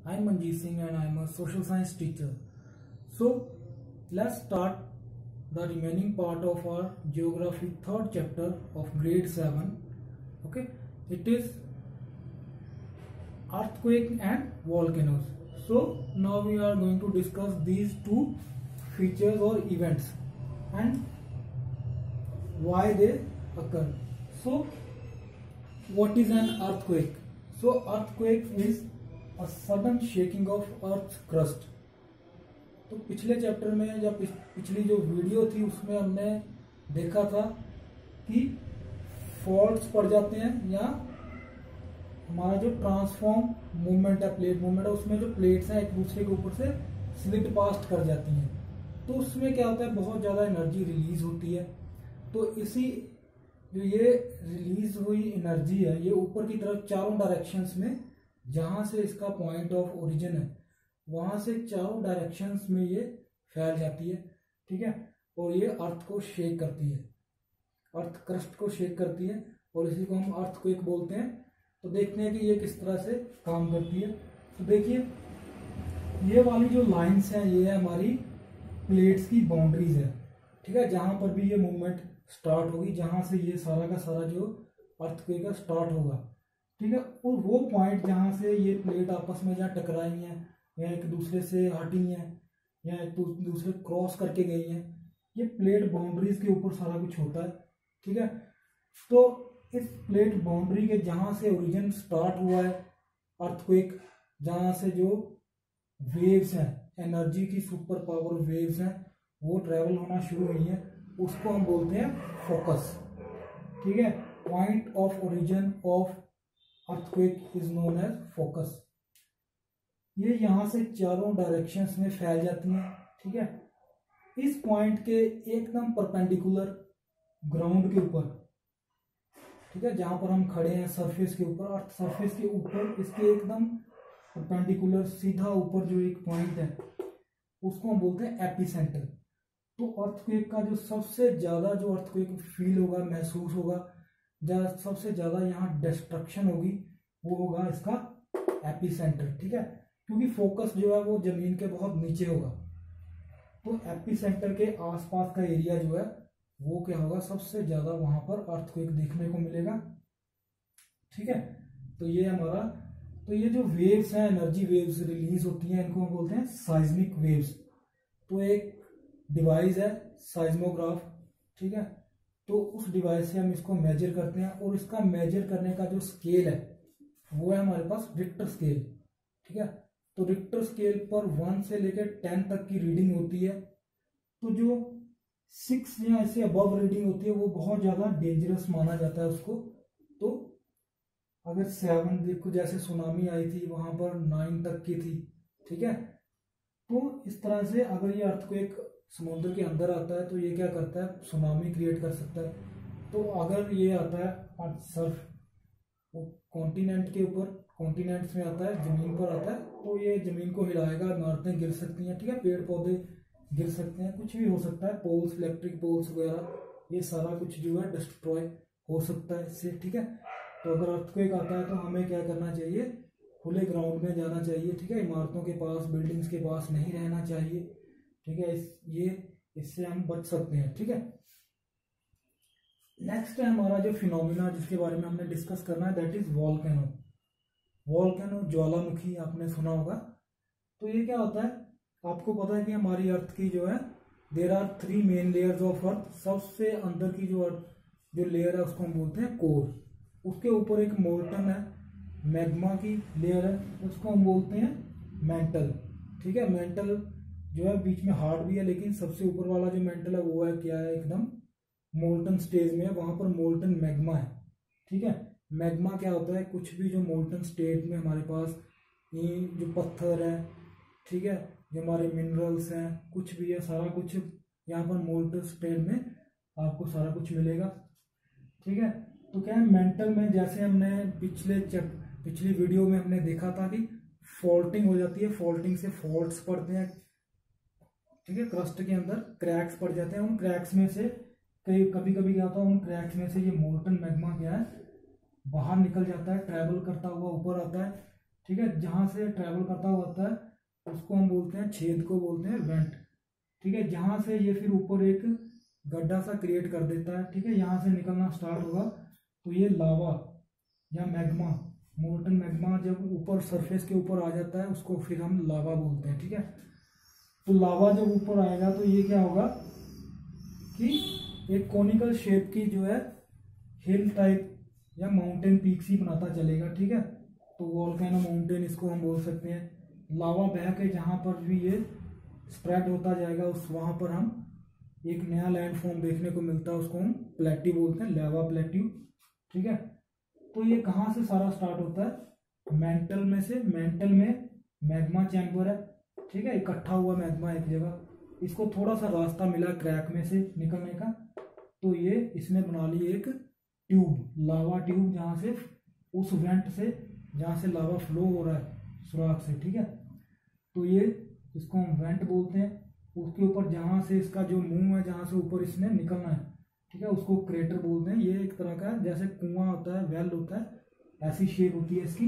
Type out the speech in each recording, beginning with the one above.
I'm Manjeet Singh and I'm a social science teacher. So let's start the remaining part of our geography third chapter of grade 7. Okay, it is earthquake and volcanoes. So now we are going to discuss these two features or events and why they occur. So what is an earthquake? So earthquake is a sudden shaking of earth's crust. तो पिछले chapter में या पिछली जो video थी उसमें हमने देखा था कि फॉल्ट्स पड़ जाते हैं या हमारा जो ट्रांसफॉर्म मूवमेंट है, प्लेट मूवमेंट है, उसमें जो प्लेट्स हैं एक दूसरे के ऊपर से स्लिट पास्ट कर जाती हैं, तो उसमें क्या होता है, बहुत ज़्यादा एनर्जी रिलीज होती है। तो इसी जो ये रिलीज हुई एनर्जी है ये ऊपर की तरफ चारों डायरेक्शंस में, जहां से इसका पॉइंट ऑफ ओरिजिन है वहां से चारों डायरेक्शंस में ये फैल जाती है, ठीक है। और ये अर्थ को शेक करती है, अर्थ क्रस्ट को शेक करती है और इसी को हम अर्थक्वेक बोलते हैं। तो देखते हैं कि ये किस तरह से काम करती है। तो देखिए ये वाली जो लाइंस हैं ये है हमारी प्लेट्स की बाउंड्रीज है, ठीक है, जहां पर भी ये मूवमेंट स्टार्ट होगी, जहां से ये सारा का सारा जो अर्थक्वेक स्टार्ट होगा, ठीक है। और वो पॉइंट जहां से ये प्लेट आपस में जहाँ टकराई हैं या एक दूसरे से हटी हैं या एक दूसरे क्रॉस करके गई हैं, ये प्लेट बाउंड्रीज के ऊपर सारा कुछ होता है, ठीक है। तो इस प्लेट बाउंड्री के जहां से ओरिजिन स्टार्ट हुआ है अर्थक्वेक, जहां से जो वेव्स हैं, एनर्जी की सुपर पावर वेव्स हैं, वो ट्रेवल होना शुरू हुई हैं, उसको हम बोलते हैं फोकस, ठीक है। Point of origin of earthquake is known as focus. ये यहां से चारों डायरेक्शंस में फैल जाती हैं, ठीक है। इस पॉइंट के एकदम परपेंडिकुलर ग्राउंड के ऊपर, ठीक है, जहां पर हम खड़े हैं सरफेस के ऊपर, अर्थ सरफेस के ऊपर इसके एकदम परपेंडिकुलर सीधा ऊपर जो एक पॉइंट है उसको हम बोलते हैं एपिसेंटर। तो अर्थक्वेक का जो सबसे ज्यादा जो अर्थक्वेक फील होगा, महसूस होगा, जहाँ सबसे ज्यादा यहाँ डिस्ट्रक्शन होगी वो होगा इसका एपिसेंटर, ठीक है, क्योंकि फोकस जो है वो जमीन के बहुत नीचे होगा। तो एपिसेंटर के आसपास का एरिया जो है वो क्या होगा, सबसे ज्यादा वहां पर अर्थक्वेक देखने को मिलेगा, ठीक है। तो ये हमारा, तो ये जो वेव्स हैं, एनर्जी वेव्स रिलीज होती हैं, इनको हम बोलते हैं साइज्मिक वेव्स। तो एक डिवाइस है साइज्मोग्राफ, ठीक है, तो उस डिवाइस से हम इसको मेजर करते हैं और इसका मेजर करने का जो स्केल है वो है हमारे पास रिक्टर स्केल, ठीक है। तो रिक्टर स्केल पर 1 से लेकर 10 तक की रीडिंग होती है। तो जो 6 या इससे अबव रीडिंग होती है वो बहुत ज्यादा डेंजरस माना जाता है उसको। तो अगर 7 देखो, जैसे सुनामी आई थी वहां पर 9 तक की थी, ठीक है। तो इस तरह से अगर ये अर्थक्वेक समुद्र के अंदर आता है तो ये क्या करता है, सुनामी क्रिएट कर सकता है। तो अगर ये आता है सर्फ कॉन्टिनेंट के ऊपर, कॉन्टिनेंट्स में आता है, जमीन पर आता है, तो ये जमीन को हिलाएगा, इमारतें गिर सकती हैं, ठीक है, पेड़ पौधे गिर सकते हैं, कुछ भी हो सकता है, पोल्स, इलेक्ट्रिक पोल्स वगैरह, ये सारा कुछ जो है डिस्ट्रॉय हो सकता है इससे, ठीक है। तो अगर अर्थक्वेक आता है तो हमें क्या करना चाहिए, खुले ग्राउंड में जाना चाहिए, ठीक है, इमारतों के पास, बिल्डिंग्स के पास नहीं रहना चाहिए, ठीक है। इससे हम बच सकते हैं, ठीक है। नेक्स्ट है हमारा जो फिनोमिना जिसके बारे में हमने डिस्कस करना है, दैट इज वॉल्केनो। वॉल्केनो ज्वालामुखी आपने सुना होगा। तो ये क्या होता है, आपको पता है कि हमारी अर्थ की जो है there are 3 main layers of earth. सबसे अंदर की जो लेयर है उसको हम बोलते हैं कोर। उसके ऊपर एक मोल्टन है, मैग्मा की लेयर है, उसको हम बोलते हैं मेंटल, ठीक है। मेंटल जो है बीच में हार्ड भी है, लेकिन सबसे ऊपर वाला जो मेंटल है वो है क्या है, एकदम मोल्टन स्टेज में है, वहां पर मोल्टन मैग्मा है, ठीक है। मैग्मा क्या होता है, कुछ भी जो मोल्टन स्टेट में हमारे पास ये जो पत्थर है, ठीक है, जो हमारे मिनरल्स हैं, कुछ भी है, सारा कुछ यहाँ पर मोल्टन स्टेट में आपको सारा कुछ मिलेगा, ठीक है। तो क्या है, मेंटल में जैसे हमने पिछली वीडियो में हमने देखा था कि फॉल्टिंग हो जाती है, फॉल्टिंग से फॉल्ट्स पड़ते हैं, ठीक है, क्रस्ट के अंदर क्रैक्स पड़ जाते हैं। उन क्रैक्स में से कभी कभी क्या होता है, उन क्रैक्स में से ये मोल्टन मैग्मा क्या है बाहर निकल जाता है, ट्रैवल करता हुआ ऊपर आता है ठीक है, जहां से ट्रेवल करता होता है उसको हम बोलते हैं, छेद को बोलते हैं वेंट। ठीक है, जहां से ये फिर ऊपर एक गड्ढा सा क्रिएट कर देता है। ठीक है, यहाँ से निकलना स्टार्ट होगा तो ये लावा या मैग्मा, मोल्टन मैग्मा जब ऊपर सरफेस के ऊपर आ जाता है उसको फिर हम लावा बोलते हैं। ठीक है, तो लावा जब ऊपर आएगा तो ये क्या होगा कि एक कॉनिकल शेप की जो है हिल टाइप या माउंटेन पीक्स ही बनाता चलेगा। ठीक है, तो वोल्केनो माउंटेन इसको हम बोल सकते हैं। लावा बह के जहाँ पर भी ये स्प्रेड होता जाएगा उस वहाँ पर हम एक नया लैंड फॉर्म देखने को मिलता है, उसको हम प्लेट्यू बोलते हैं, लावा प्लेट्यू। ठीक है, तो ये कहाँ से सारा स्टार्ट होता है, मेंटल में से। मेंटल में मैग्मा चैम्बर है। ठीक है, इकट्ठा हुआ मैग्मा एक जगह, इसको थोड़ा सा रास्ता मिला क्रैक में से निकलने का, तो ये इसने बना ली एक ट्यूब, लावा ट्यूब, जहाँ से उस वेंट से जहाँ से लावा फ्लो हो रहा है सुराख से। ठीक है, तो ये इसको हम वेंट बोलते हैं। उसके ऊपर जहाँ से इसका जो मुंह है, जहाँ से ऊपर इसने निकलना है, ठीक है, उसको क्रेटर बोलते हैं। ये एक तरह का जैसे कुआं होता है, वेल होता है, ऐसी शेप होती है इसकी।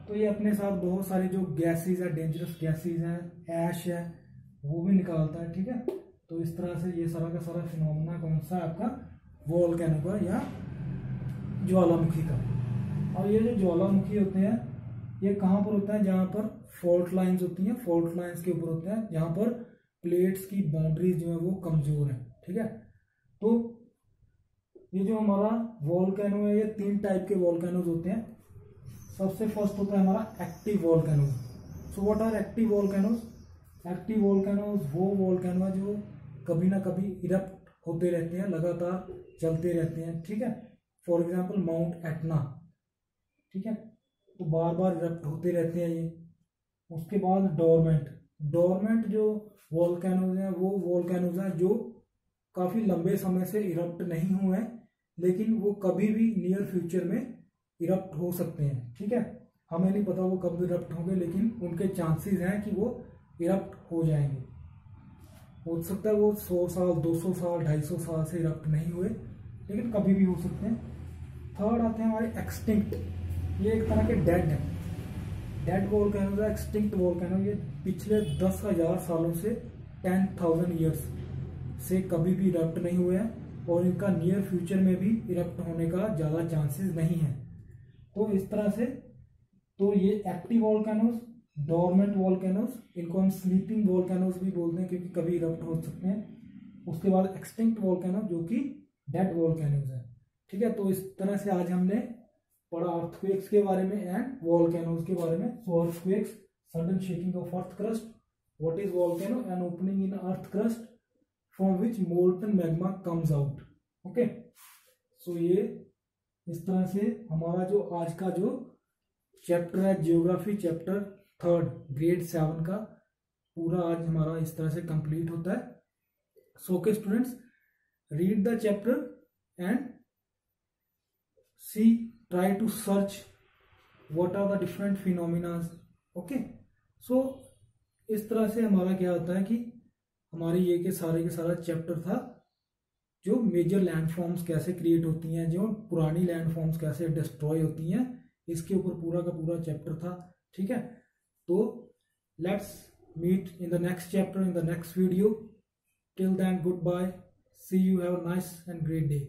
तो ये अपने साथ बहुत सारे जो गैसेज है, डेंजरस गैसेज हैं, ऐश है, वो भी निकालता है। ठीक है, तो इस तरह से ये सारा का सारा फिनोमेना कौन सा है आपका, वोल्केनो का या ज्वालामुखी का। और ये जो ज्वालामुखी होते हैं ये कहाँ पर होता है, जहाँ पर फॉल्ट लाइंस होती हैं, फॉल्ट लाइंस के ऊपर होते हैं, जहाँ पर प्लेट्स की बाउंड्रीज जो है वो कमजोर है। ठीक है, तो ये जो हमारा वोल्केनो है, ये 3 टाइप के वोल्केनोज होते हैं। सबसे फर्स्ट होता है हमारा active volcanoes. So what are active volcanoes? Active volcanoes वो वोल्केनो जो कभी ना कभी इरप्ट होते रहते हैं, लगातार चलते रहते हैं। ठीक है, फॉर एग्जाम्पल माउंट एटना। ठीक है, तो बार बार इरप्ट होते रहते हैं ये। उसके बाद डोरमेंट। डोरमेंट जो वोल्केनोज हैं वो वोल्केनोज हैं जो काफी लंबे समय से इरप्ट नहीं हुए हैं, लेकिन वो कभी भी नियर फ्यूचर में इरप्ट हो सकते हैं। ठीक है, हमें नहीं पता वो कब इरप्ट होंगे, लेकिन उनके चांसेस हैं कि वो इरप्ट हो जाएंगे। हो सकता है वो 100 साल, 200 साल, 250 साल से इरप्ट नहीं हुए, लेकिन कभी भी हो सकते हैं। थर्ड आते हैं हमारे एक्सटिंक्ट। ये एक तरह के डेड है, डेड वोल्केनो है, एक्सटिंक्ट वोल्केनो। ये पिछले 10,000 सालों से 10,000 ईयर्स से कभी भी इरप्ट नहीं हुए हैं, और इनका नियर फ्यूचर में भी इरप्ट होने का ज़्यादा चांसेस नहीं है। तो इस तरह से तो ये एक्टिव वोल्केनोज, डोरमेंट वोल्केनोज, इनको हम स्लीपिंग वोल्केनोज भी बोलते हैं क्योंकि कभी इरप्ट हो सकते हैं। उसके बाद एक्सटिंक्ट वोल्केनो जो कि डेड वोल्केनोज है। ठीक है, तो इस तरह से आज हमने पढ़ा अर्थक्वेक्स के बारे में एंड वोल्केनोज के बारे में। So earthquakes, sudden shaking of earth crust, what is volcano, an opening in earth crust from which molten magma comes out. Okay, so ये इस तरह से हमारा जो आज का जो चैप्टर है, जियोग्राफी चैप्टर 3 ग्रेड 7 का, पूरा आज हमारा इस तरह से कंप्लीट होता है। So okay students, read the chapter and see, try to search what are the different phenomena. Okay, so इस तरह से हमारा क्या होता है कि हमारे ये के सारा चैप्टर था जो मेजर लैंडफॉर्म्स कैसे क्रिएट होती हैं, जो पुरानी लैंडफॉर्म्स कैसे डिस्ट्रॉय होती हैं, इसके ऊपर पूरा का पूरा चैप्टर था। ठीक है, तो let's meet in the next chapter, in the next video. Till then, good bye, see you, have a nice and great day.